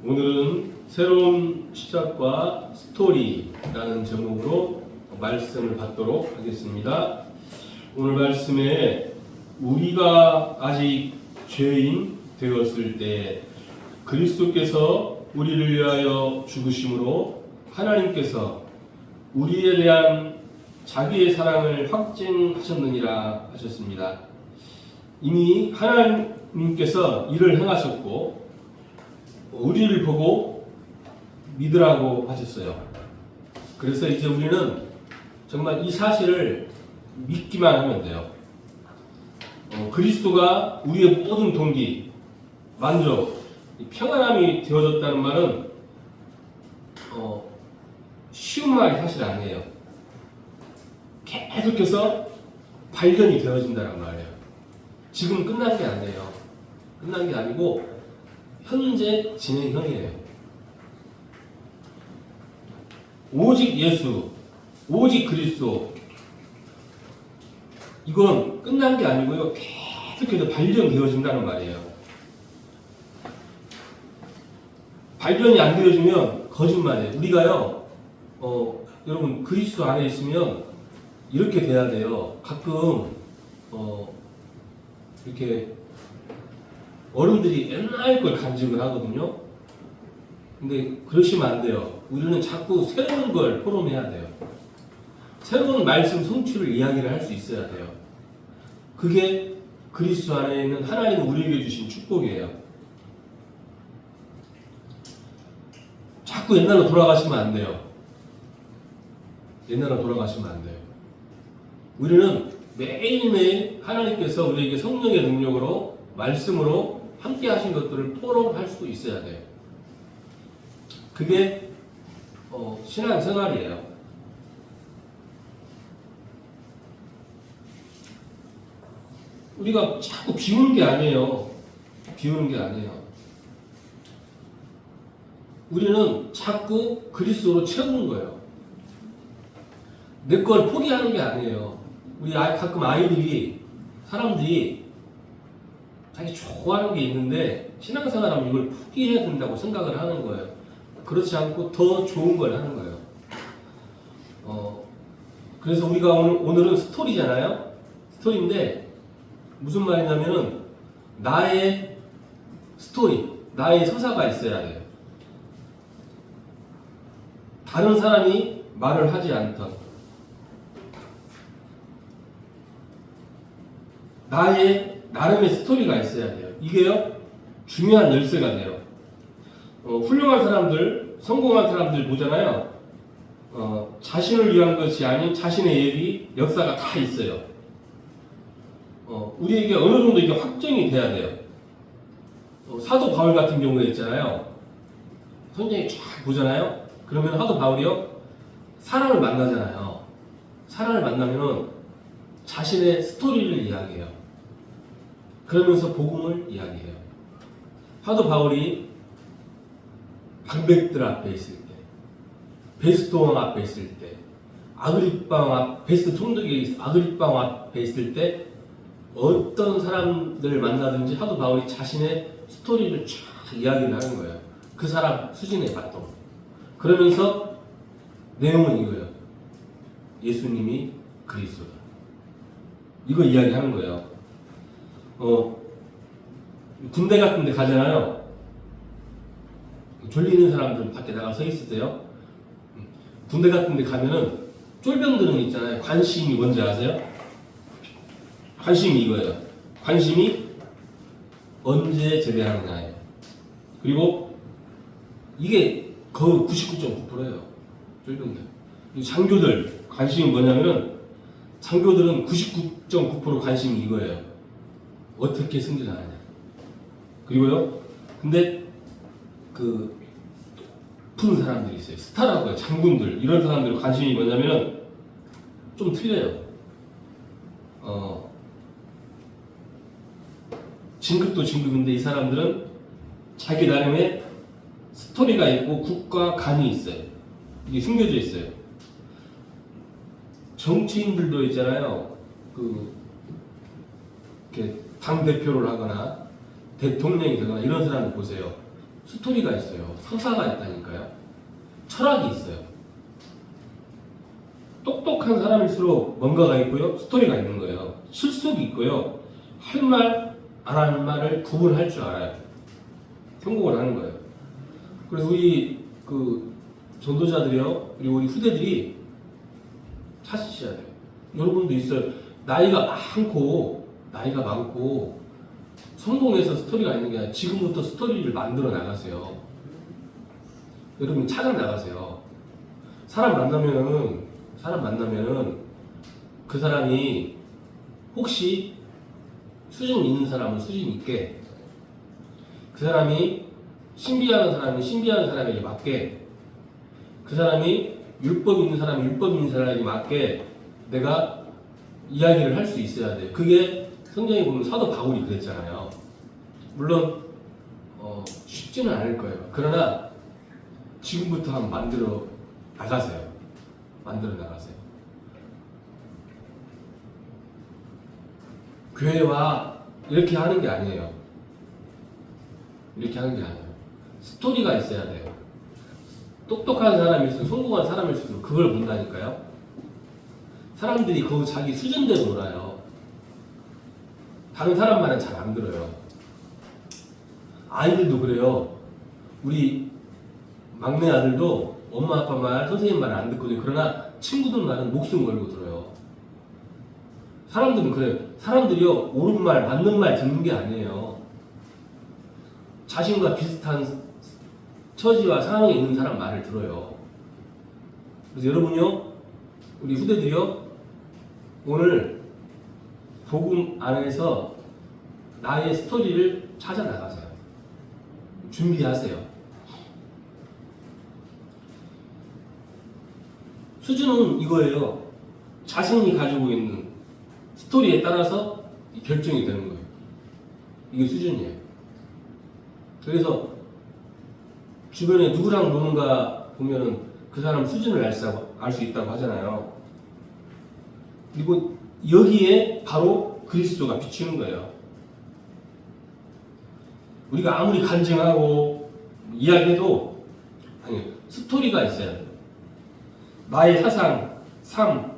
오늘은 새로운 시작과 스토리라는 제목으로 말씀을 받도록 하겠습니다. 오늘 말씀에 우리가 아직 죄인 되었을 때 그리스도께서 우리를 위하여 죽으심으로 하나님께서 우리에 대한 자기의 사랑을 확증하셨느니라 하셨습니다. 이미 하나님께서 이를 행하셨고 우리를 보고 믿으라고 하셨어요. 그래서 이제 우리는 정말 이 사실을 믿기만 하면 돼요. 그리스도가 우리의 모든 동기, 만족, 평안함이 되어졌다는 말은 쉬운 말이 사실 아니에요. 계속해서 발견이 되어진다는 말이에요. 지금 끝난 게 아니에요. 끝난 게 아니고 현재 진행형이에요. 오직 예수, 오직 그리스도, 이건 끝난 게 아니고요. 계속해서 발견되어진다는 말이에요. 발견이 안 되어지면 거짓말이에요. 우리가요, 여러분 그리스도 안에 있으면 이렇게 돼야 돼요. 가끔 이렇게 어른들이 옛날 걸 간직을 하거든요. 근데 그러시면 안 돼요. 우리는 자꾸 새로운 걸 포럼해야 돼요. 새로운 말씀 성취를 이야기를 할 수 있어야 돼요. 그게 그리스도 안에 있는 하나님 우리에게 주신 축복이에요. 자꾸 옛날로 돌아가시면 안 돼요. 옛날로 돌아가시면 안 돼요. 우리는 매일매일 하나님께서 우리에게 성령의 능력으로 말씀으로 함께 하신 것들을 포럼할 수 있어야 돼요. 그게 신앙생활이에요. 우리가 자꾸 비우는 게 아니에요. 비우는 게 아니에요. 우리는 자꾸 그리스도로 채우는 거예요. 내 걸 포기하는 게 아니에요. 우리 가끔 아이들이, 사람들이 자기 좋아하는 게 있는데 신앙생활하면 이걸 포기해야 된다고 생각을 하는 거예요. 그렇지 않고 더 좋은 걸 하는 거예요. 그래서 우리가 오늘은 스토리잖아요. 스토리인데 무슨 말이냐면은 나의 스토리, 나의 서사가 있어야 돼요. 다른 사람이 말을 하지 않던 나의 나름의 스토리가 있어야 돼요. 이게요, 중요한 열쇠가 돼요. 훌륭한 사람들, 성공한 사람들 보잖아요. 자신을 위한 것이 아닌 자신의 예비, 역사가 다 있어요. 우리에게 어느 정도 이게 확정이 돼야 돼요. 사도 바울 같은 경우에 있잖아요. 성경에 쫙 보잖아요. 그러면 사도 바울이요, 사람을 만나잖아요. 사람을 만나면은 자신의 스토리를 이야기해요. 그러면서 복음을 이야기해요. 사도 바울이 방백들 앞에 있을 때, 베스도 왕 앞에 있을 때, 아그리빠 왕 베스트 총독이 아그리빠 왕 앞에 있을 때 어떤 사람들을 만나든지 사도 바울이 자신의 스토리를 쫙 이야기를 하는 거예요. 그 사람 수준에 맞도록. 그러면서 내용은 이거예요. 예수님이 그리스도다. 이거 이야기하는 거예요. 군대 같은 데 가잖아요. 졸리는 사람들 밖에 나가 서 있으세요. 군대 같은 데 가면은 쫄병들은 있잖아요. 관심이 뭔지 아세요? 관심이 이거예요. 관심이 언제 제대하느냐예요. 그리고 이게 거의 99.9%예요. 쫄병들. 장교들 관심이 뭐냐면은, 장교들은 99.9% 관심이 이거예요. 어떻게 승진하느냐. 그리고요, 근데 높은 사람들이 있어요. 스타라고요. 장군들, 이런 사람들 관심이 뭐냐면은 좀 틀려요. 진급도 진급인데 이 사람들은 자기 나름의 스토리가 있고 국가 간이 있어요. 이게 숨겨져 있어요. 정치인들도 있잖아요. 이렇게 당 대표를 하거나 대통령이 되거나 이런 사람들 보세요. 스토리가 있어요. 서사가 있다니까요. 철학이 있어요. 똑똑한 사람일수록 뭔가가 있고요. 스토리가 있는 거예요. 실속이 있고요. 할 말, 안 하는 말을 구분할 줄 알아요. 성공을 하는 거예요. 그래서 우리 그 전도자들이요, 그리고 우리 후대들이 찾으셔야 돼요. 여러분도 있어요. 나이가 많고 성공해서 스토리가 있는 게 아니라 지금부터 스토리를 만들어 나가세요. 여러분 찾아 나가세요. 사람 만나면은 그 사람이 혹시 수준 있는 사람은 수준 있게, 그 사람이 신비한 사람은 신비한 사람에게 맞게, 그 사람이 율법 있는 사람이 율법 있는 사람에게 맞게 내가 이야기를 할 수 있어야 돼요. 그게 성경에 보면 사도 바울이 그랬잖아요. 물론 쉽지는 않을 거예요. 그러나 지금부터 한번 만들어 나가세요. 교회와 이렇게 하는 게 아니에요. 스토리가 있어야 돼요. 똑똑한 사람일수록, 성공한 사람일수록 그걸 본다니까요. 사람들이 그 자기 수준대로 놀아요. 다른 사람 말은 잘 안 들어요. 아이들도 그래요. 우리 막내 아들도 엄마 아빠 말, 선생님 말 안 듣거든요. 그러나 친구들 말은 목숨 걸고 들어요. 사람들은 그래요. 사람들이요, 옳은 말, 맞는 말 듣는 게 아니에요. 자신과 비슷한 처지와 상황에 있는 사람 말을 들어요. 그래서 여러분요, 우리 후대들이요, 오늘 복음 안에서 나의 스토리를 찾아 나가세요. 준비하세요. 수준은 이거예요. 자신이 가지고 있는 스토리에 따라서 결정이 되는 거예요. 이게 수준이에요. 그래서 주변에 누구랑 노는가 보면은 그 사람 수준을 알 수 있다고 하잖아요. 그리고 여기에 바로 그리스도가 비추는 거예요. 우리가 아무리 간증하고 이야기해도 스토리가 있어야 돼요. 나의 사상, 삶,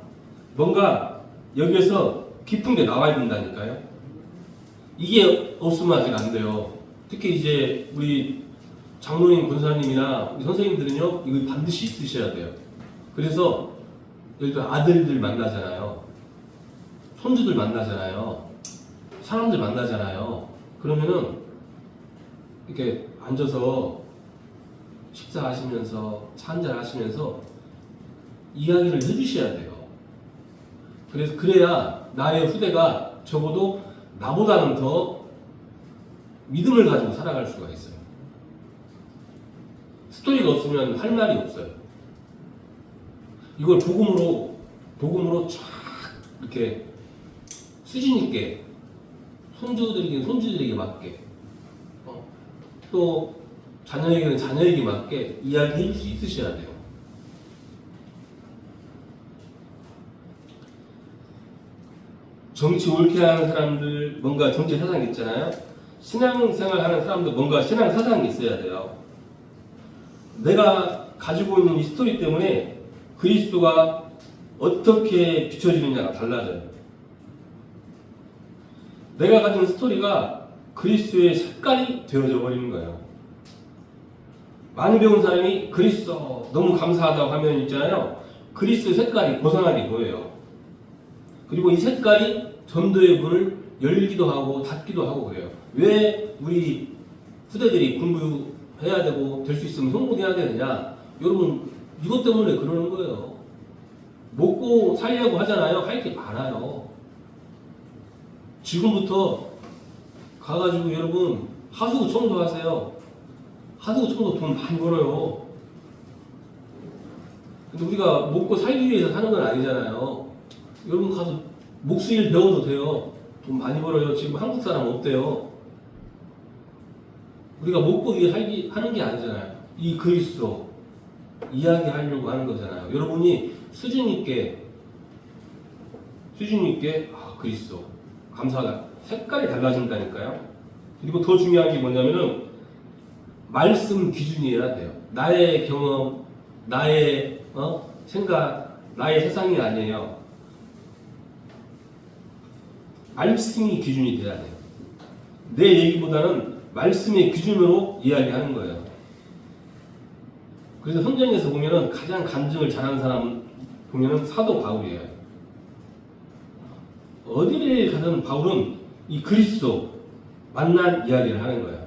뭔가 여기에서 깊은 게 나와야 된다니까요. 이게 없으면 아직 안 돼요. 특히 이제 우리 장로님, 권사님이나 우리 선생님들은요, 이거 반드시 있으셔야 돼요. 그래서 예를 들어 아들들 만나잖아요. 손주들 만나잖아요. 사람들 만나잖아요. 그러면은 이렇게 앉아서 식사하시면서 차 한잔 하시면서 이야기를 해주셔야 돼요. 그래야 나의 후대가 적어도 나보다는 더 믿음을 가지고 살아갈 수가 있어요. 스토리가 없으면 할 말이 없어요. 이걸 복음으로 쫙 이렇게 수준 있게 손주들에게 맞게, 또 자녀에게는 자녀에게 맞게 이야기해 줄 수 있으셔야 돼요. 정치 옳게 하는 사람들, 뭔가 정치 사상이 있잖아요. 신앙생활 하는 사람도 뭔가 신앙 사상이 있어야 돼요. 내가 가지고 있는 이 스토리 때문에 그리스도가 어떻게 비춰지느냐가 달라져요. 내가 가진 스토리가 그리스도의 색깔이 되어져 버리는 거예요. 많이 배운 사람이 그리스도 너무 감사하다고 하면 있잖아요. 그리스도의 색깔이 고상하게 보여요. 그리고 이 색깔이 전도의 문을 열기도 하고 닫기도 하고 그래요. 왜 우리 후대들이 공부해야 되고 될 수 있으면 성공해야 되느냐? 여러분, 이것 때문에 그러는 거예요. 먹고 살려고 하잖아요. 할 게 많아요. 지금부터 가가지고 여러분 하수구 청소하세요. 하수구 청소 돈 많이 벌어요. 근데 우리가 먹고 살기 위해서 사는 건 아니잖아요. 여러분 가서 목수일 배워도 돼요. 돈 많이 벌어요. 지금 한국 사람 없대요. 우리가 먹고 위해 하는 게 아니잖아요. 이 그리스도 이야기하려고 하는 거잖아요. 여러분이 수준 있게 그리스도 감사하다. 색깔이 달라진다니까요. 그리고 더 중요한 게 뭐냐면은 말씀 기준이어야 돼요. 나의 경험, 나의 생각, 나의 세상이 아니에요. 말씀이 기준이 돼야 돼요. 내 얘기보다는 말씀의 기준으로 이야기하는 거예요. 그래서 성경에서 보면은 가장 간증을 잘하는 사람 보면은 사도 바울이에요. 어디를 가든 바울은 이 그리스도 만난 이야기를 하는 거예요.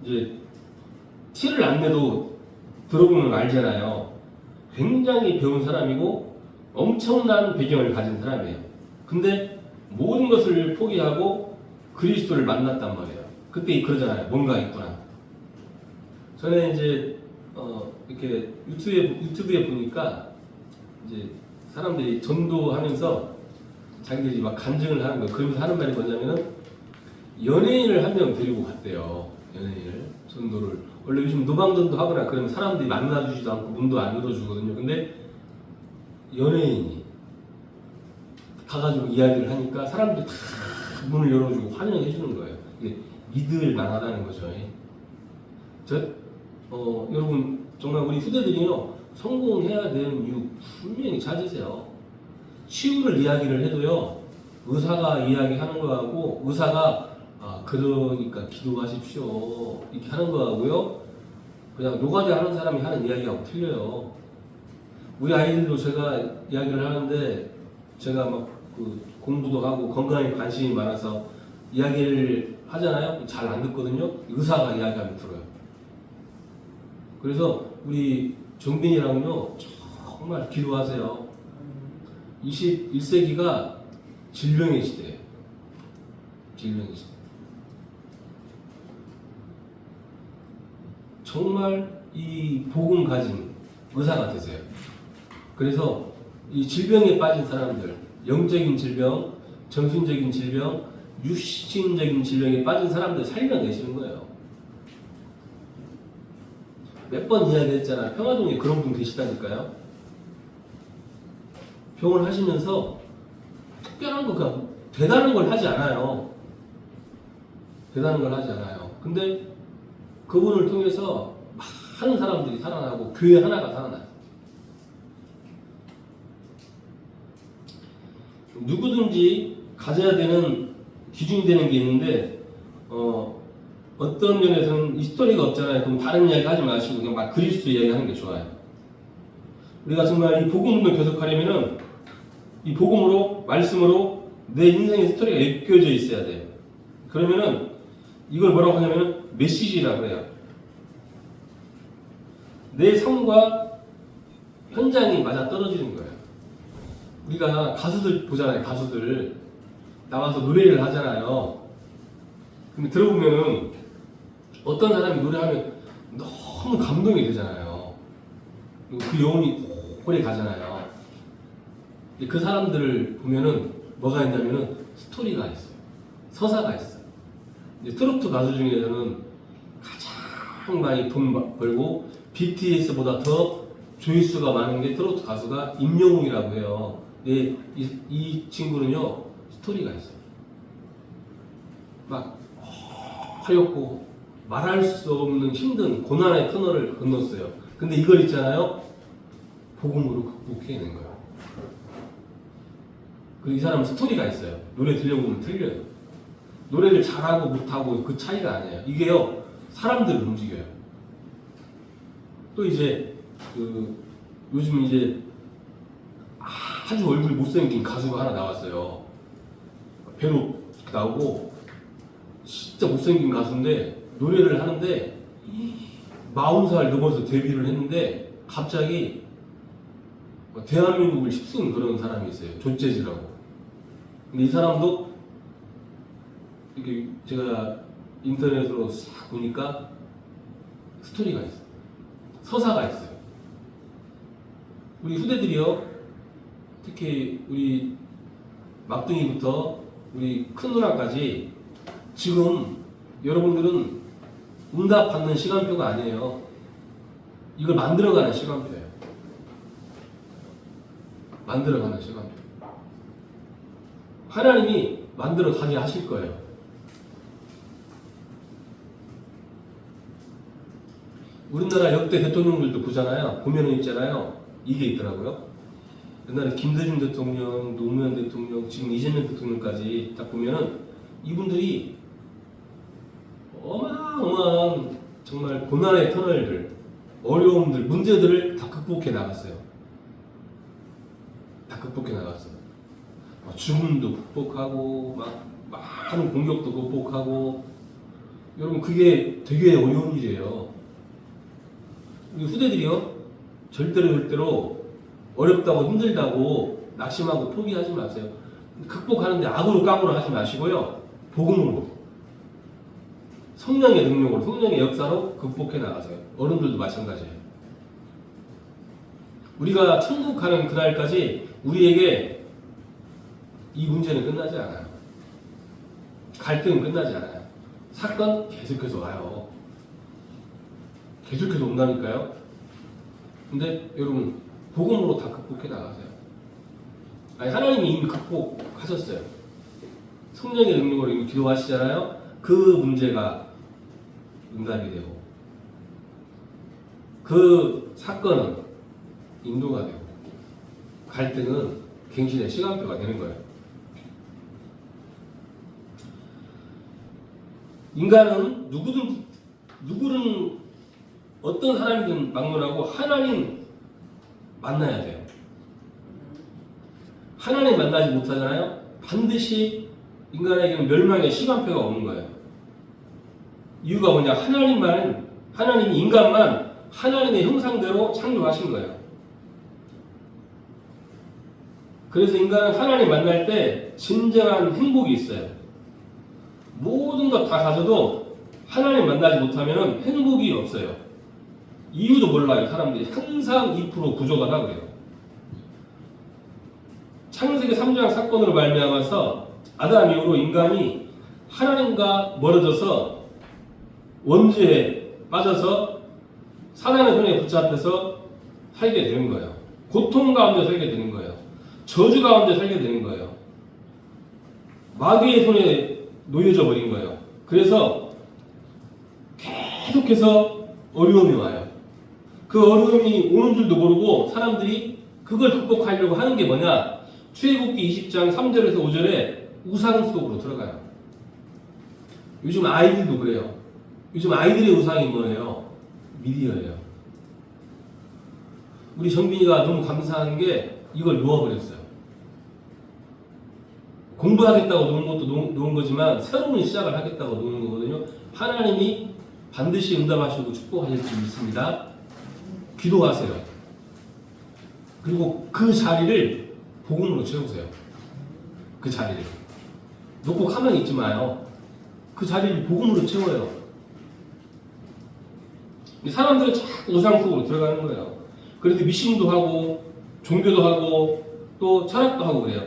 이제 티를 안 내도 들어보면 알잖아요. 굉장히 배운 사람이고 엄청난 배경을 가진 사람이에요. 근데 모든 것을 포기하고 그리스도를 만났단 말이에요. 그때 그러잖아요. 뭔가 있구나. 전에 이제 이렇게 유튜브에 보니까 이제 사람들이 전도하면서 자기들이 막 간증을 하는 거예요. 그러면서 하는 말이 뭐냐면은 연예인을 한 명 데리고 갔대요. 연예인을 전도를. 원래 요즘 노방전도 하거나 그러면 사람들이 만나주지도 않고 문도 안 열어주거든요. 근데 연예인이 가가지고 이야기를 하니까 사람들이 다 문을 열어주고 환영해 주는 거예요. 이게 믿을 만하다는 거죠. 여러분 정말 우리 후대들이요 성공해야 되는 이유 분명히 찾으세요. 치유를 이야기를 해도요 의사가 이야기하는 거하고 의사가 그러니까 기도하십시오 이렇게 하는 거하고요 그냥 노가다 하는 사람이 하는 이야기하고 틀려요. 우리 아이들도 제가 이야기를 하는데 제가 막 그 공부도 하고 건강에 관심이 많아서 이야기를 하잖아요. 잘 안 듣거든요. 의사가 이야기하면 들어요. 그래서 우리 정빈이랑요 정말 기도하세요. 21세기가 질병의 시대예요. 질병의 시대. 정말 이 복음 가진 의사가 되세요. 그래서 이 질병에 빠진 사람들, 영적인 질병, 정신적인 질병, 육신적인 질병에 빠진 사람들 살려내시는 거예요. 몇 번 이야기했잖아. 평화동에 그런 분 계시다니까요. 병을 하시면서 특별한 거, 그냥 대단한 걸 하지 않아요. 대단한 걸 하지 않아요. 근데 그분을 통해서 많은 사람들이 살아나고 교회 하나가 살아나요. 누구든지 가져야 되는 기준이 되는 게 있는데 어떤 면에서는 이 스토리가 없잖아요. 그럼 다른 이야기 하지 마시고 그냥 막 그리스도 이야기 하는 게 좋아요. 우리가 정말 이 복음을 계속하려면은 이 복음으로 말씀으로 내 인생의 스토리가 엮여져 있어야 돼요. 그러면은 이걸 뭐라고 하냐면은 메시지라고 해요. 내 삶과 현장이 맞아 떨어지는 거예요. 우리가 가수들 보잖아요. 가수들 나와서 노래를 하잖아요. 근데 들어보면은 어떤 사람이 노래하면 너무 감동이 되잖아요. 그 영혼이 오래 가잖아요. 그 사람들을 보면은 뭐가 있냐면은 스토리가 있어요. 서사가 있어요. 이제 트로트 가수 중에서는 가장 많이 돈 벌고 BTS보다 더 조회수가 많은 게 트로트 가수가 임영웅이라고 해요. 이 친구는요 스토리가 있어요. 막 하얗고 말할 수 없는 힘든 고난의 터널을 건넜어요. 근데 이걸 있잖아요. 복음으로 극복해낸 거예요. 그리고 이 사람은 스토리가 있어요. 노래 들려보면 틀려요. 노래를 잘하고 못하고 그 차이가 아니에요. 이게요 사람들을 움직여요. 또 이제 요즘 이제 아주 얼굴이 못생긴 가수가 하나 나왔어요. 배로 나오고 진짜 못생긴 가수인데 노래를 하는데 40살 넘어서 데뷔를 했는데 갑자기 대한민국을 휩쓴 그런 사람이 있어요. 존재지라고. 근데 이 사람도 이렇게 제가 인터넷으로 싹 보니까 스토리가 있어요. 서사가 있어요. 우리 후대들이요, 특히 우리 막둥이부터 우리 큰 누나까지 지금 여러분들은 응답 받는 시간표가 아니에요. 이걸 만들어가는 시간표예요. 만들어가는 시간표. 하나님이 만들어가게 하실 거예요. 우리나라 역대 대통령들도 보잖아요. 보면은 있잖아요. 이게 있더라고요. 옛날에 김대중 대통령, 노무현 대통령, 지금 이재명 대통령까지 딱 보면은 이분들이 어마어마한 정말 고난의 터널들, 어려움들, 문제들을 다 극복해 나갔어요. 다 극복해 나갔어요. 죽음도 극복하고, 많은 공격도 극복하고, 여러분 그게 되게 어려운 일이에요. 우리 후대들이요, 절대로 어렵다고 힘들다고 낙심하고 포기하지 마세요. 극복하는데 악으로 깡으로 하지 마시고요. 복음으로, 성령의 능력으로, 성령의 역사로 극복해 나가세요. 어른들도 마찬가지예요. 우리가 천국 가는 그날까지 우리에게 이 문제는 끝나지 않아요. 갈등은 끝나지 않아요. 사건 계속해서 와요. 계속해서 온다니까요. 근데 여러분 복음으로 다 극복해 나가세요. 아니, 하나님이 이미 극복하셨어요. 성령의 능력으로 이미 기도하시잖아요. 그 문제가 응답이 되고 그 사건은 인도가 되고 갈등은 갱신의 시간표가 되는 거예요. 인간은 누구는 어떤 사람이든 막론하고 하나님 만나야 돼요. 하나님 만나지 못하잖아요. 반드시 인간에게는 멸망의 시간표가 오는 거예요. 이유가 뭐냐? 하나님이 인간만 하나님의 형상대로 창조하신 거예요. 그래서 인간은 하나님 만날 때 진정한 행복이 있어요. 모든 것 다 가져도 하나님 만나지 못하면 행복이 없어요. 이유도 몰라요. 사람들이 항상 2% 부족하다 그래요. 창세기 3장 사건으로 말미암아서 아담 이후로 인간이 하나님과 멀어져서 원죄에 빠져서 사단의 손에 붙잡혀서 살게 되는 거예요. 고통 가운데 살게 되는 거예요. 저주 가운데 살게 되는 거예요. 마귀의 손에 놓여져 버린 거예요. 그래서 계속해서 어려움이 와요. 그 어려움이 오는 줄도 모르고 사람들이 그걸 극복하려고 하는 게 뭐냐? 출애굽기 20장 3절에서 5절에 우상 속으로 들어가요. 요즘 아이들도 그래요. 요즘 아이들의 우상이 뭐예요? 미디어예요. 우리 정빈이가 너무 감사한 게 이걸 놓아버렸어요. 공부하겠다고 놓은 것도 놓은 거지만 새로운 시작을 하겠다고 놓은 거거든요. 하나님이 반드시 응답하시고 축복하실 수 있습니다. 기도하세요. 그리고 그 자리를 복음으로 채우세요. 그 자리를 놓고 가만히 있지 마요. 그 자리를 복음으로 채워요. 사람들은 자꾸 우상 속으로 들어가는 거예요. 그래도 미신도 하고 종교도 하고 또 철학도 하고 그래요.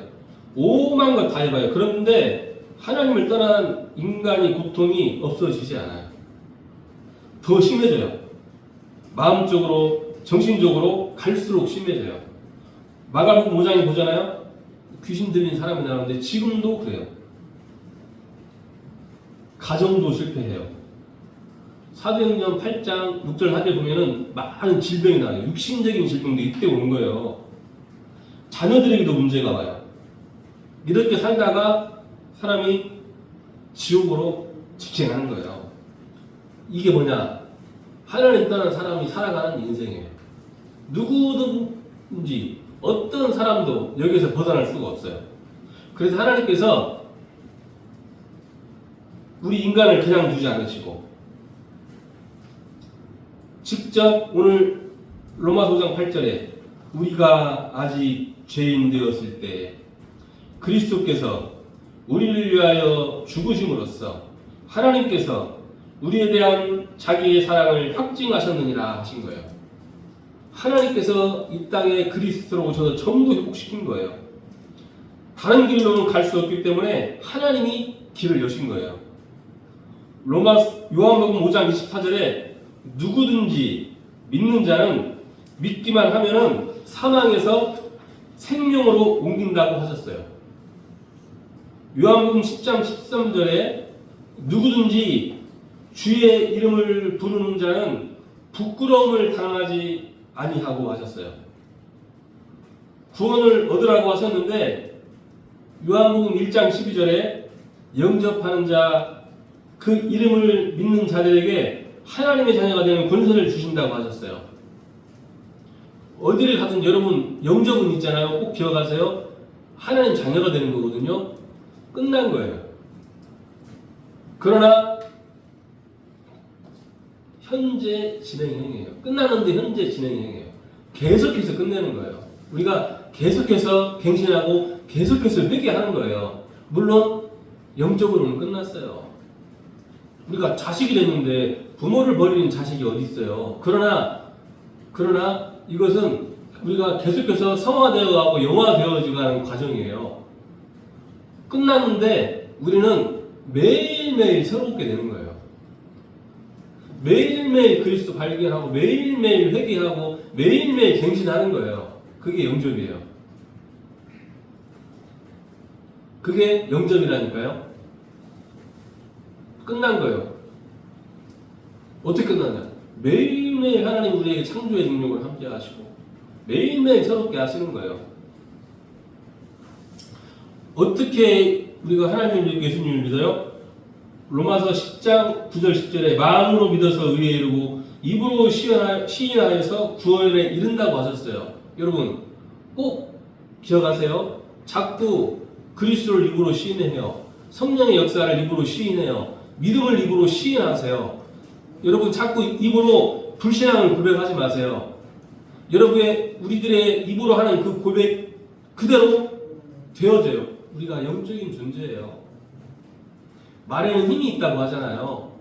오만 것 다 해봐요. 그런데 하나님을 떠난 인간의 고통이 없어지지 않아요. 더 심해져요. 마음적으로, 정신적으로 갈수록 심해져요. 마가복음 5장에 보잖아요. 귀신 들린 사람이 나오는데 지금도 그래요. 가정도 실패해요. 사도행전 8장 6절 하절 보면은 많은 질병이 나와요. 육신적인 질병도 이때 오는 거예요. 자녀들에게도 문제가 와요. 이렇게 살다가 사람이 지옥으로 직행하는 거예요. 이게 뭐냐? 하나님 떠난 사람이 살아가는 인생이에요. 누구든지 어떤 사람도 여기에서 벗어날 수가 없어요. 그래서 하나님께서 우리 인간을 그냥 두지 않으시고 직접 오늘 로마서 5장 8절에 우리가 아직 죄인 되었을 때 그리스도께서 우리를 위하여 죽으심으로써 하나님께서 우리에 대한 자기의 사랑을 확증하셨느니라 하신 거예요. 하나님께서 이 땅에 그리스도로 오셔서 전부 회복시킨 거예요. 다른 길로는 갈 수 없기 때문에 하나님이 길을 여신 거예요. 요한복음 5장 24절에 누구든지 믿는 자는 믿기만 하면은 사망에서 생명으로 옮긴다고 하셨어요. 요한복음 10장 13절에 누구든지 주의 이름을 부르는 자는 부끄러움을 당하지 아니하고 하셨어요. 구원을 얻으라고 하셨는데 요한복음 1장 12절에 영접하는 자 그 이름을 믿는 자들에게 하나님의 자녀가 되는 권세를 주신다고 하셨어요. 어디를 가든 여러분 영접은 있잖아요. 꼭 기억하세요. 하나님 자녀가 되는 거거든요. 끝난 거예요. 그러나 현재 진행형이에요. 끝나는데 현재 진행형이에요. 계속해서 끝내는 거예요. 우리가 계속해서 갱신하고 계속해서 회개하는 거예요. 물론 영적으로는 끝났어요. 우리가 자식이 됐는데 부모를 버리는 자식이 어디 있어요. 그러나 이것은 우리가 계속해서 성화되어가고 영화되어지고 하는 과정이에요. 끝났는데 우리는 매일매일 새롭게 되는 거예요. 매일매일 그리스도 발견하고 매일매일 회개하고 매일매일 갱신하는 거예요. 그게 영접이에요. 그게 영접이라니까요. 끝난 거예요. 어떻게 끝났냐? 매일매일 하나님 우리에게 창조의 능력을 함께 하시고 매일매일 새롭게 하시는 거예요. 어떻게 우리가 하나님을 예수님을 믿어요? 로마서 10장 9절 10절에 마음으로 믿어서 의에 이르고 입으로 시인하여서 구원에 이른다고 하셨어요. 여러분 꼭 기억하세요. 자꾸 그리스도를 입으로 시인해요. 성령의 역사를 입으로 시인해요. 믿음을 입으로 시인하세요. 여러분 자꾸 입으로 불신앙을 고백하지 마세요. 여러분의 우리들의 입으로 하는 그 고백 그대로 되어져요. 우리가 영적인 존재예요. 말에는 힘이 있다고 하잖아요.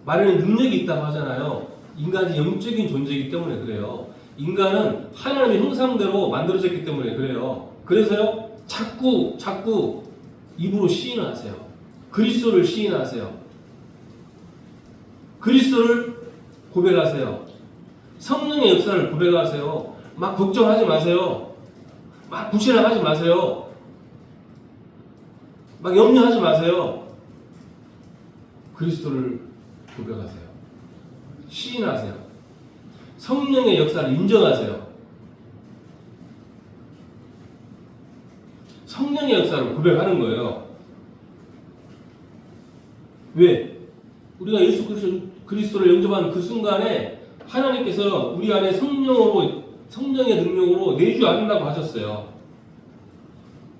말에는 능력이 있다고 하잖아요. 인간이 영적인 존재이기 때문에 그래요. 인간은 하나님의 형상대로 만들어졌기 때문에 그래요. 그래서요, 자꾸 입으로 시인을 하세요. 그리스도를 시인하세요. 그리스도를 고백하세요. 성령의 역사를 고백하세요. 막 걱정하지 마세요. 막 불신앙하지 마세요. 막 염려하지 마세요. 그리스도를 고백하세요. 시인하세요. 성령의 역사를 인정하세요. 성령의 역사를 고백하는 거예요. 왜? 우리가 예수 그리스도를 영접하는 그 순간에 하나님께서 우리 안에 성령의 능력으로 내주하신다고 하셨어요.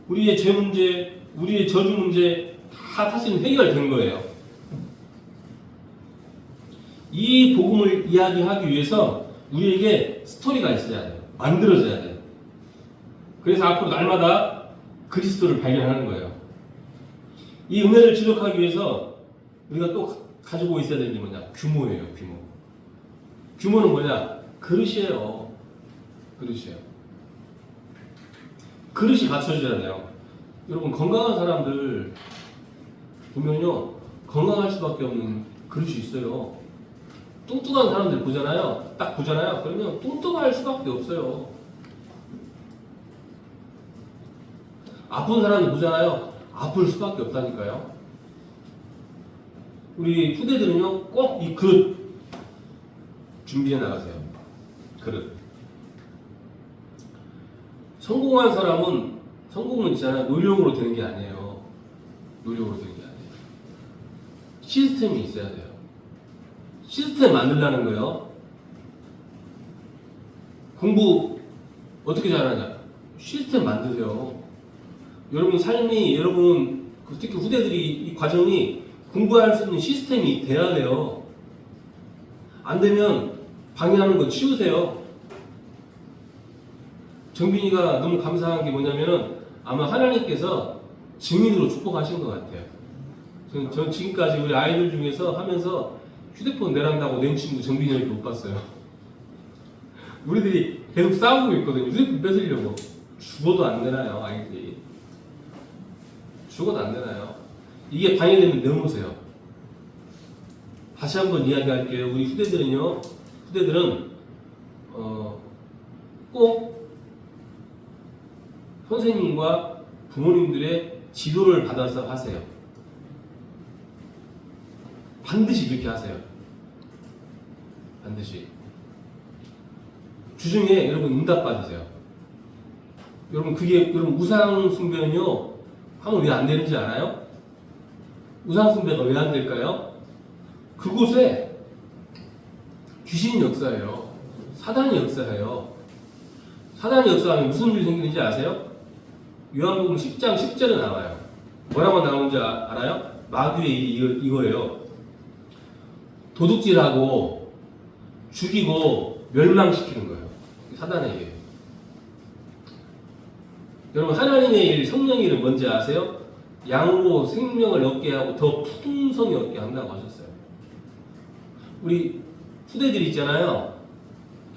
우리의 죄 문제, 우리의 저주 문제 다 사실 해결된 거예요. 이 복음을 이야기하기 위해서 우리에게 스토리가 있어야 돼요. 만들어져야 돼요. 그래서 앞으로 날마다 그리스도를 발견하는 거예요. 이 은혜를 지속하기 위해서 우리가 또 가지고 있어야 되는 게 뭐냐? 규모예요, 규모. 규모는 뭐냐? 그릇이에요. 그릇이에요. 그릇이 갖춰져야 돼요. 여러분, 건강한 사람들 보면요, 건강할 수밖에 없는 그릇이 있어요. 뚱뚱한 사람들 보잖아요. 딱 보잖아요. 그러면 뚱뚱할 수밖에 없어요. 아픈 사람들 보잖아요. 아플 수밖에 없다니까요. 우리 후대들은요, 꼭 이 그릇 준비해 나가세요. 그릇. 성공한 사람은 성공은 있잖아요. 노력으로 되는 게 아니에요. 노력으로 되는 게 아니에요. 시스템이 있어야 돼요. 시스템 만들라는 거예요. 공부 어떻게 잘하냐? 시스템 만드세요. 여러분 삶이, 여러분 특히 후대들이 이 과정이 공부할 수 있는 시스템이 돼야 돼요. 안 되면 방해하는 거 치우세요. 정빈이가 너무 감사한 게 뭐냐면은 아마 하나님께서 증인으로 축복하신 것 같아요. 전 지금까지 우리 아이들 중에서 하면서 휴대폰 내란다고 낸 친구 정빈이를 못 봤어요. 우리들이 계속 싸우고 있거든요. 휴대폰 뺏으려고. 죽어도 안 되나요, 아이들이? 죽어도 안 되나요? 이게 방해되면 내놓으세요. 다시 한번 이야기할게요. 우리 후대들은 꼭 선생님과 부모님들의 지도를 받아서 하세요. 반드시 그렇게 하세요. 반드시. 주중에 여러분 응답 받으세요. 여러분 그게 여러분 우상 숭배는요 하면 왜 안 되는지 알아요? 우상 숭배가 왜 안 될까요? 그곳에 귀신이 역사해요. 사단이 역사해요. 사단이 역사하면 무슨 일이 생기는지 아세요? 요한복음 10장 10절에 나와요. 뭐라고 나오는지 알아요? 마귀의 일이 이거예요. 도둑질하고 죽이고 멸망시키는 거예요. 사단의 일이에요. 여러분 하나님의 일, 성령의 일은 뭔지 아세요? 양으로 생명을 얻게 하고 더 풍성히 얻게 한다고 하셨어요. 우리 후대들이 있잖아요.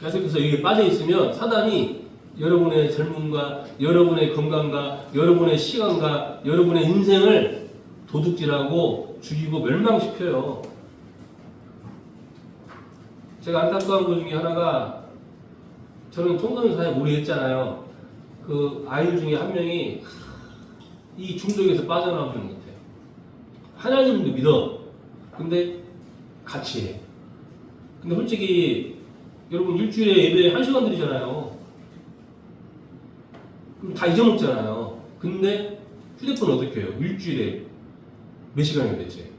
계속해서 여기에 빠져있으면 사단이 여러분의 젊음과 여러분의 건강과 여러분의 시간과 여러분의 인생을 도둑질하고 죽이고 멸망시켜요. 제가 안타까운 것 중에 하나가 저는 청소년사에 오래 했잖아요. 그 아이들 중에 한 명이 이 중독에서 빠져나오지 못해. 하나님도 믿어. 근데 같이 해. 근데 솔직히 여러분 일주일에 예배 1시간 드리잖아요. 그럼 다 잊어먹잖아요. 근데 휴대폰 어떻게 해요? 일주일에 몇 시간이 되지?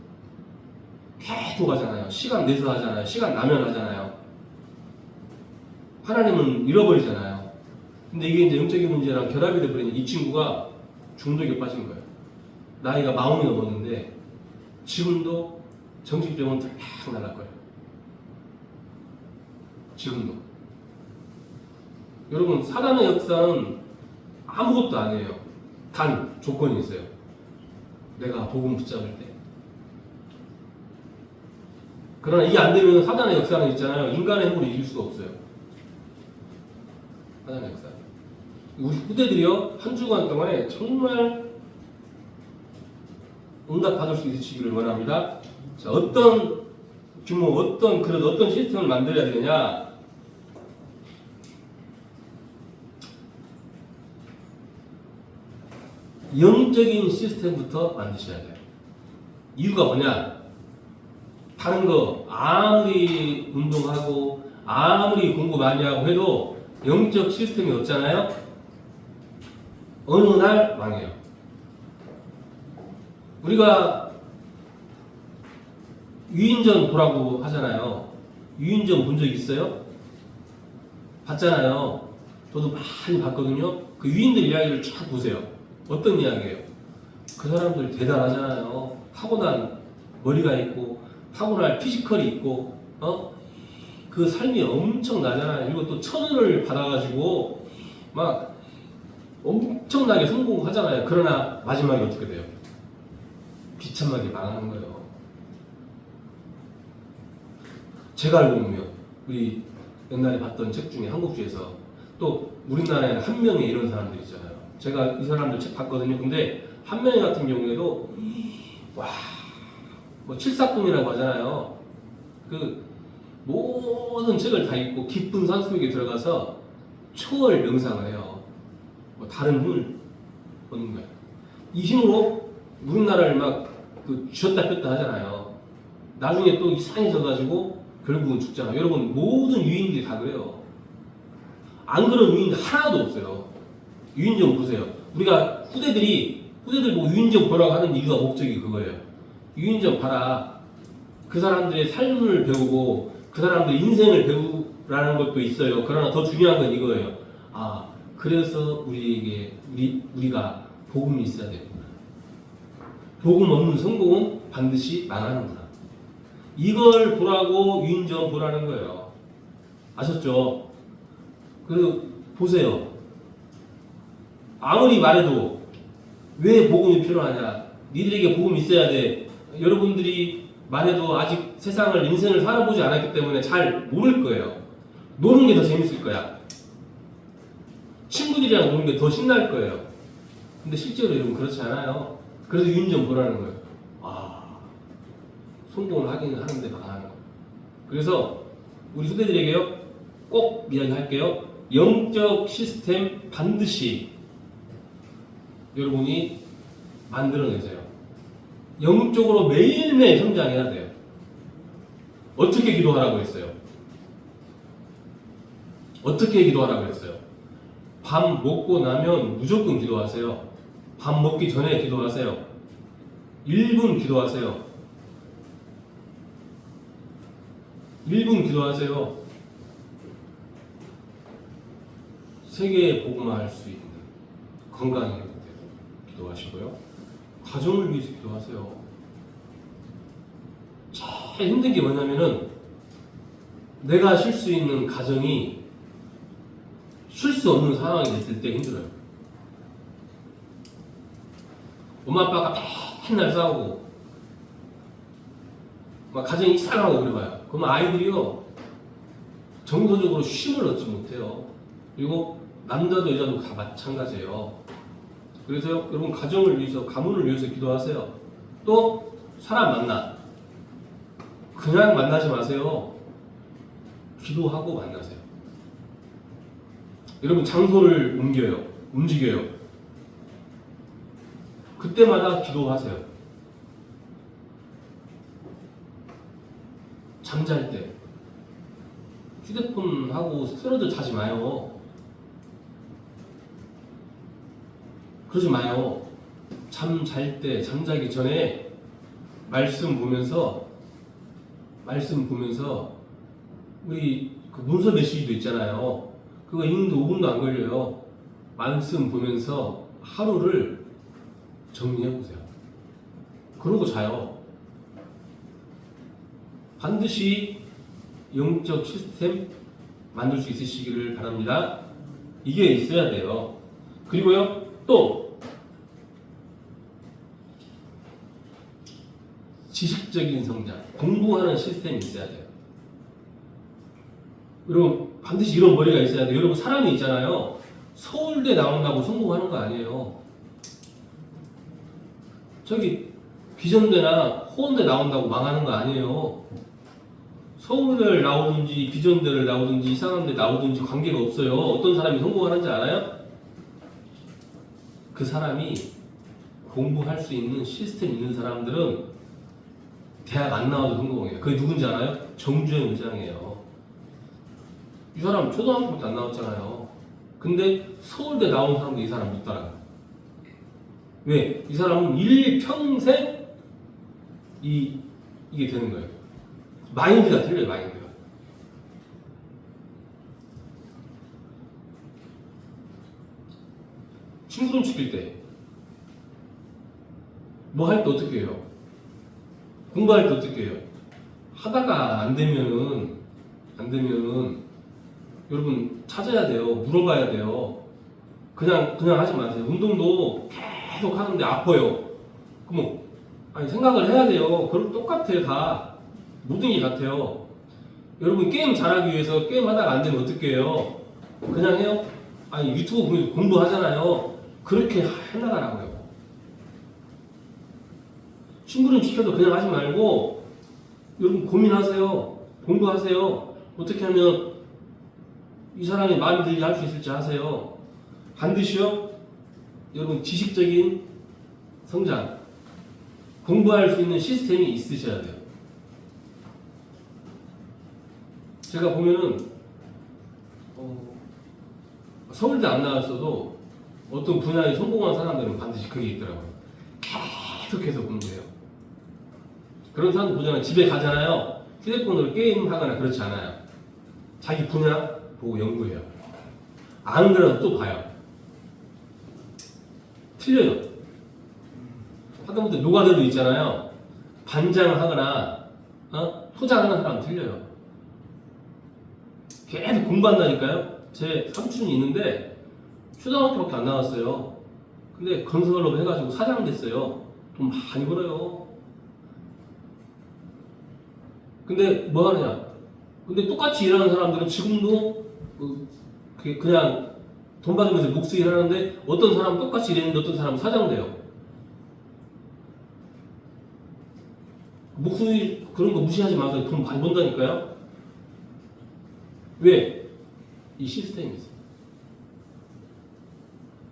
계속 하잖아요. 시간 내서 하잖아요. 시간 나면 하잖아요. 하나님은 잃어버리잖아요. 근데 이게 이제 영적인 문제랑 결합이 돼버리니 이 친구가 중독에 빠진 거예요. 나이가 40이 넘었는데 지금도 정신병원 쫙 나갈 거예요. 지금도. 여러분 사단의 역사는 아무것도 아니에요. 단 조건이 있어요. 내가 복음 붙잡을 때. 그러나 이게 안 되면 사단의 역사는 있잖아요. 인간의 힘으로 이길 수가 없어요. 사단의 역사. 우리 후대들이요 한 주간 동안에 정말 응답 받을 수 있으시기를 원합니다. 자, 어떤 규모, 어떤 그릇, 어떤 시스템을 만들어야 되느냐? 영적인 시스템부터 만드셔야 돼요. 이유가 뭐냐? 다른 거 아무리 운동하고 아무리 공부 많이 하고 해도 영적 시스템이 없잖아요. 어느 날 망해요. 우리가 유인전 보라고 하잖아요. 유인전 본 적 있어요? 봤잖아요. 저도 많이 봤거든요. 그 유인들 이야기를 쫙 보세요. 어떤 이야기예요? 그 사람들 대단하잖아요. 타고난 머리가 있고 타고난 피지컬이 있고 그 삶이 엄청나잖아요. 그리고 또 천을 받아가지고 막 엄청나게 성공하잖아요. 그러나 마지막에 어떻게 돼요? 비참하게 망하는 거예요. 제가 알고 보면 우리 옛날에 봤던 책 중에 한국주에서 또 우리나라에는 한 명의 이런 사람들 있잖아요. 제가 이 사람들 책 봤거든요. 근데 한 명의 같은 경우에도 뭐 칠삭궁이라고 하잖아요. 그 모든 책을 다 읽고 깊은 산속에 들어가서 초월 명상을 해요. 뭐 다른 힘을 얻는 거예요. 이 힘으로 우리나라를 막 그 쥐었다 뺐다 하잖아요. 나중에 또 이상해져가지고 결국은 죽잖아요. 여러분 모든 유인들이 다 그래요. 안 그런 유인들 하나도 없어요. 유인정 보세요. 우리가 후대들 보고 유인정 보라고 하는 이유가 목적이 그거예요. 유인정 봐라. 그 사람들의 삶을 배우고 그 사람들 인생을 배우라는 것도 있어요. 그러나 더 중요한 건 이거예요. 아, 그래서 우리가 복음이 있어야 됩니다. 복음 없는 성공은 반드시 망하는구나. 이걸 보라고 유인정 보라는 거예요. 아셨죠? 그리고 보세요. 아무리 말해도 왜 복음이 필요하냐? 니들에게 복음이 있어야 돼. 여러분들이 말해도 아직 세상을 인생을 살아보지 않았기 때문에 잘 모를 거예요. 노는 게 더 재밌을 거야. 친구들이랑 노는 게 더 신날 거예요. 근데 실제로 여러분 그렇지 않아요. 그래서 유인정 보라는 거예요. 성공을 하기는 하는데 망하는 거예요. 그래서 우리 후대들에게요 꼭 이야기할게요. 영적 시스템 반드시 여러분이 만들어내세요. 영적으로 매일매일 성장해야 돼요. 어떻게 기도하라고 했어요? 어떻게 기도하라고 그랬어요? 밥 먹고 나면 무조건 기도하세요. 밥 먹기 전에 기도하세요. 1분 기도하세요. 1분 기도하세요. 세계에 복음화할 수 있는 건강에 기도하시고요. 가정을 위해서 기도하세요. 제일 힘든 게 뭐냐면은 내가 쉴 수 있는 가정이 쉴 수 없는 상황이 됐을 때 힘들어요. 엄마 아빠가 맨날 싸우고 막 가정이 이상하고 그래봐요. 그러면 아이들이요 정서적으로 쉼을 얻지 못해요. 그리고 남자도 여자도 다 마찬가지예요. 그래서 여러분 가정을 위해서 가문을 위해서 기도하세요. 또 사람 만나 그냥 만나지 마세요. 기도하고 만나세요. 여러분 장소를 움직여요. 그때마다 기도하세요. 잠잘 때 휴대폰하고 쓰러져 자지 마요. 그러지 마요. 잠잘 때 잠자기 전에 말씀 보면서 우리 그 문서 메시지도 있잖아요. 그거 읽는데 5분도 안 걸려요. 말씀 보면서 하루를 정리해보세요. 그러고 자요. 반드시 영적 시스템 만들 수 있으시기를 바랍니다. 이게 있어야 돼요. 그리고요, 또 지식적인 성장, 공부하는 시스템이 있어야 돼요. 여러분 반드시 이런 머리가 있어야 돼요. 여러분 사람이 있잖아요. 서울대 나온다고 성공하는 거 아니에요. 저기 비전대나 호원대 나온다고 망하는 거 아니에요. 서울대를 나오든지 비전대를 나오든지 이상한 데 나오든지 관계가 없어요. 어떤 사람이 성공하는지 알아요? 그 사람이 공부할 수 있는 시스템 있는 사람들은 대학 안 나와도 성공해요. 그게 누군지 알아요? 정주행 의장이에요. 이 사람 초등학교부터 안 나왔잖아요. 근데 서울대 나온 사람도 이 사람 못 따라가요. 왜? 이 사람은 일평생 이게 되는 거예요. 마인드가 틀려요, 마인드가. 친구름 시킬 때, 뭐 할 때 어떻게 해요? 공부할 때 어떻게 해요? 하다가 안 되면은, 여러분 찾아야 돼요. 물어봐야 돼요. 그냥 하지 마세요. 운동도 계속 하는데 아파요. 그럼, 아니, 생각을 해야 돼요. 그럼 똑같아요, 다. 모든 게 같아요. 여러분 게임 잘하기 위해서 게임 하다가 안 되면 어떻게 해요? 그냥 해요? 아니 유튜브 보면서 공부하잖아요. 그렇게 해나가라고요. 친구는 시켜도 그냥 하지 말고 여러분 고민하세요. 공부하세요. 어떻게 하면 이 사람이 마음에 들게 할 수 있을지 하세요. 반드시요. 여러분 지식적인 성장, 공부할 수 있는 시스템이 있으셔야 돼요. 제가 보면은 서울대 안 나왔어도 어떤 분야에 성공한 사람들은 반드시 그게 있더라고요. 계속해서 공부해요. 그런 사람 보잖아요. 집에 가잖아요. 휴대폰으로 게임하거나 그렇지 않아요. 자기 분야 보고 연구해요. 안 그래도 또 봐요. 틀려요. 하다못해 노가다도 있잖아요. 반장을 하거나 포장하는 사람 틀려요. 계속 공부한다니까요. 제 삼촌이 있는데 초등학교밖에 안 나왔어요. 근데 건설업 해가지고 사장 됐어요. 돈 많이 벌어요. 근데 뭐 하느냐? 근데 똑같이 일하는 사람들은 지금도 그냥 돈 받으면서 목수 일하는데 어떤 사람은 똑같이 일했는데 어떤 사람은 사장 돼요. 목수 그런 거 무시하지 마세요. 돈 많이 번다니까요. 왜? 이 시스템이 있어요.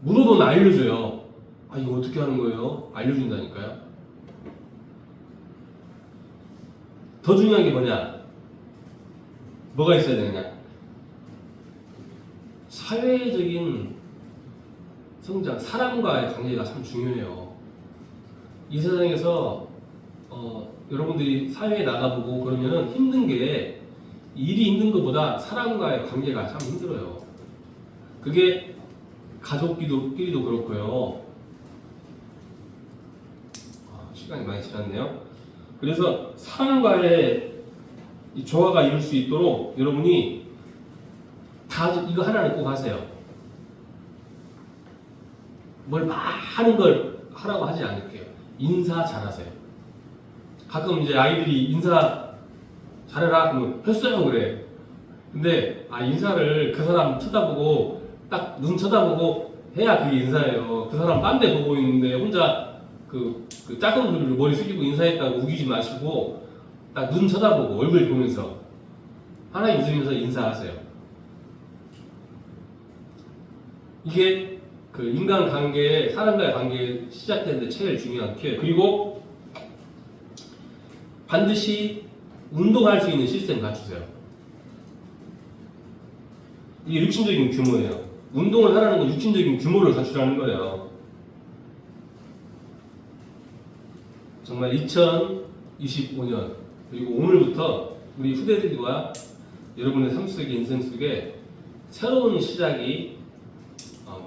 물어보면 알려줘요. 아, 이거 어떻게 하는 거예요? 알려준다니까요. 더 중요한 게 뭐냐? 뭐가 있어야 되느냐? 사회적인 성장, 사람과의 관계가 참 중요해요. 이 세상에서 여러분들이 사회에 나가보고 그러면은 힘든 게 일이 힘든 것보다 사람과의 관계가 참 힘들어요. 그게 가족끼리도 그렇고요. 시간이 많이 지났네요. 그래서 사람과의 이 조화가 이룰 수 있도록 여러분이 다 이거 하나는 꼭 하세요. 뭘 많은 걸 하라고 하지 않을게요. 인사 잘하세요. 가끔 이제 아이들이 인사 잘해라 그러면 했어요 그래. 근데 인사를 그 사람 쳐다보고 딱 눈 쳐다보고 해야 그게 인사예요. 그 사람 딴 데 보고 있는데 혼자 그 작은 소리로 머리 숙이고 인사했다고 우기지 마시고 딱 눈 쳐다보고 얼굴 보면서 하나님 웃으면서 인사하세요. 이게 그 인간 관계, 사람과의 관계 시작되는데 제일 중요한 게, 그리고 반드시 운동할 수 있는 시스템 갖추세요. 이게 육신적인 규모예요. 운동을 하라는 건 육신적인 규모를 갖추라는 거예요. 정말 2025년 그리고 오늘부터 우리 후대들과 여러분의 삶 속에, 인생 속에 새로운 시작이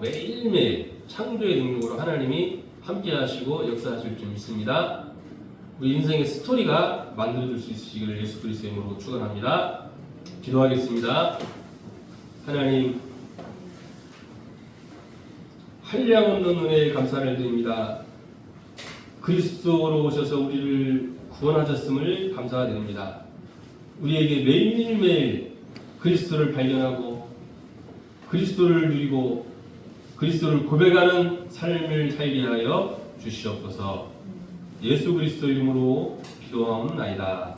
매일매일 창조의 능력으로 하나님이 함께 하시고 역사하실 줄 믿습니다. 우리 인생의 스토리가 만들어질 수 있으시기를 예수 그리스도의 이름으로 축원합니다. 기도하겠습니다. 하나님, 한량없는 은혜에 감사를 드립니다. 그리스도로 오셔서 우리를 구원하셨음을 감사드립니다. 우리에게 매일매일 그리스도를 발견하고 그리스도를 누리고 그리스도를 고백하는 삶을 살게 하여 주시옵소서. 예수 그리스도 이름으로 기도하옵나이다.